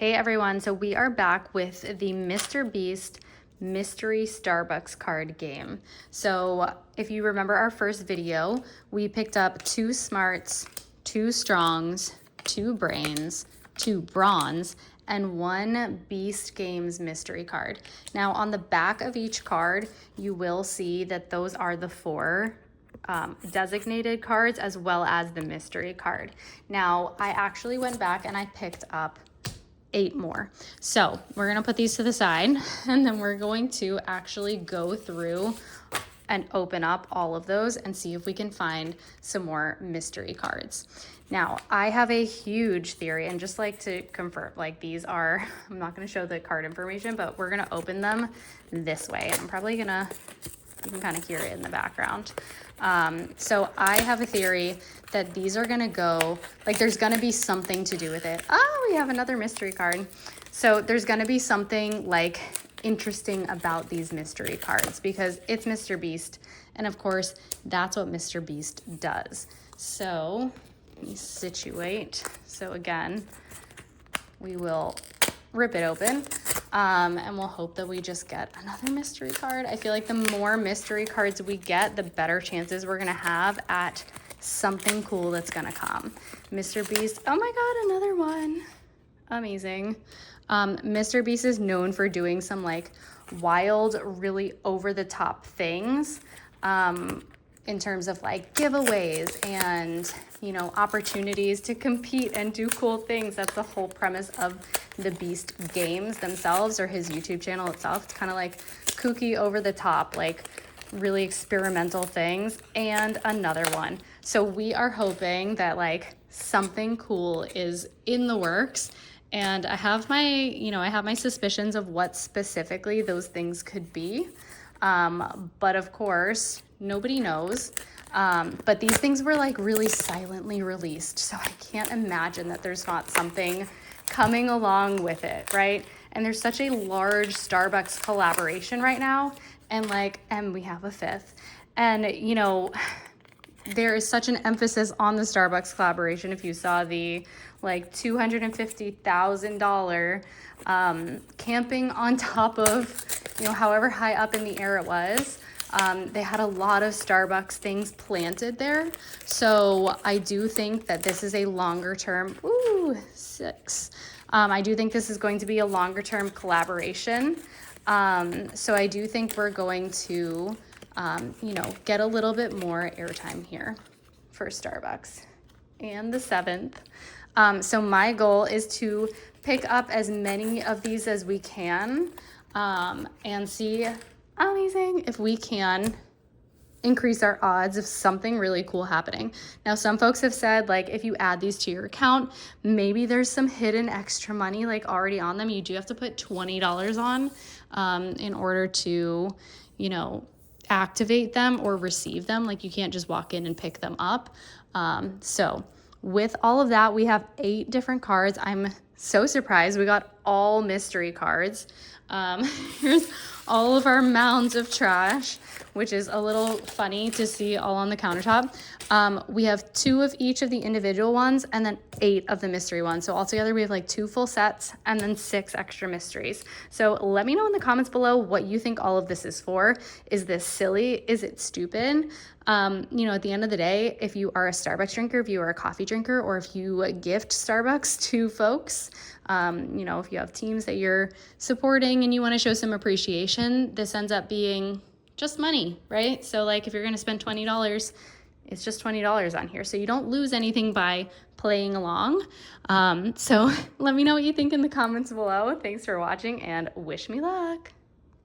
Hey everyone, so we are back with the MrBeast Mystery Starbucks card game. So if you remember our first video, we picked up 2 smarts, 2 strongs, 2 brains, 2 bronze, and 1 Beast Games mystery card. Now on the back of each card, you will see that those are the 4 designated cards as well as the mystery card. Now I actually went back and I picked up 8 more. So we're gonna put these to the side and then we're going to actually go through and open up all of those and see if we can find some more mystery cards. Now, I have a huge theory, and just like to confirm, like these are, I'm not gonna show the card information, but we're gonna open them this way. I'm probably gonna, you can kind of hear it in the background. So I have a theory that these are gonna go, like there's gonna be something to do with it. Oh, we have another mystery card. So there's gonna be something like interesting about these mystery cards because it's MrBeast. And of course, that's what MrBeast does. So let me situate. So again, we will rip it open. And we'll hope that we just get another mystery card. I feel like the more mystery cards we get, the better chances we're gonna have at something cool that's gonna come. MrBeast, oh my God, another one. Amazing. MrBeast is known for doing some like wild, really over the top things in terms of like giveaways and, you know, opportunities to compete and do cool things. That's the whole premise of the Beast games themselves, or his YouTube channel itself. It's kind of like kooky, over the top, like really experimental things. And another one. So we are hoping that like something cool is in the works. And I have my, I have my suspicions of what specifically those things could be. But of course, nobody knows. But these things were like really silently released. So I can't imagine that there's not something coming along with it, right? And there's such a large Starbucks collaboration right now. And we have a 5th. And, there is such an emphasis on the Starbucks collaboration. If you saw the like $250,000 camping on top of, however high up in the air it was, they had a lot of Starbucks things planted there. So I do think that this is a longer term, 6. I do think this is going to be a longer term collaboration. So I do think we're going to, get a little bit more airtime here for Starbucks. And the 7th. So my goal is to pick up as many of these as we can and see, amazing, if we can increase our odds of something really cool happening. Now, some folks have said, like, if you add these to your account, maybe there's some hidden extra money like already on them. You do have to put $20 on in order to, activate them or receive them. Like, you can't just walk in and pick them up. So with all of that, we have 8 different cards. I'm so surprised we got all mystery cards. Here's all of our mounds of trash, which is a little funny to see all on the countertop. We have 2 of each of the individual ones and then 8 of the mystery ones. So altogether we have like 2 full sets and then 6 extra mysteries. So let me know in the comments below what you think all of this is for. Is this silly? Is it stupid? At the end of the day, if you are a Starbucks drinker, if you are a coffee drinker, or if you gift Starbucks to folks, if you have teams that you're supporting and you want to show some appreciation, this ends up being just money, right? So like if you're going to spend $20, it's just $20 on here. So you don't lose anything by playing along. So let me know what you think in the comments below. Thanks for watching and wish me luck.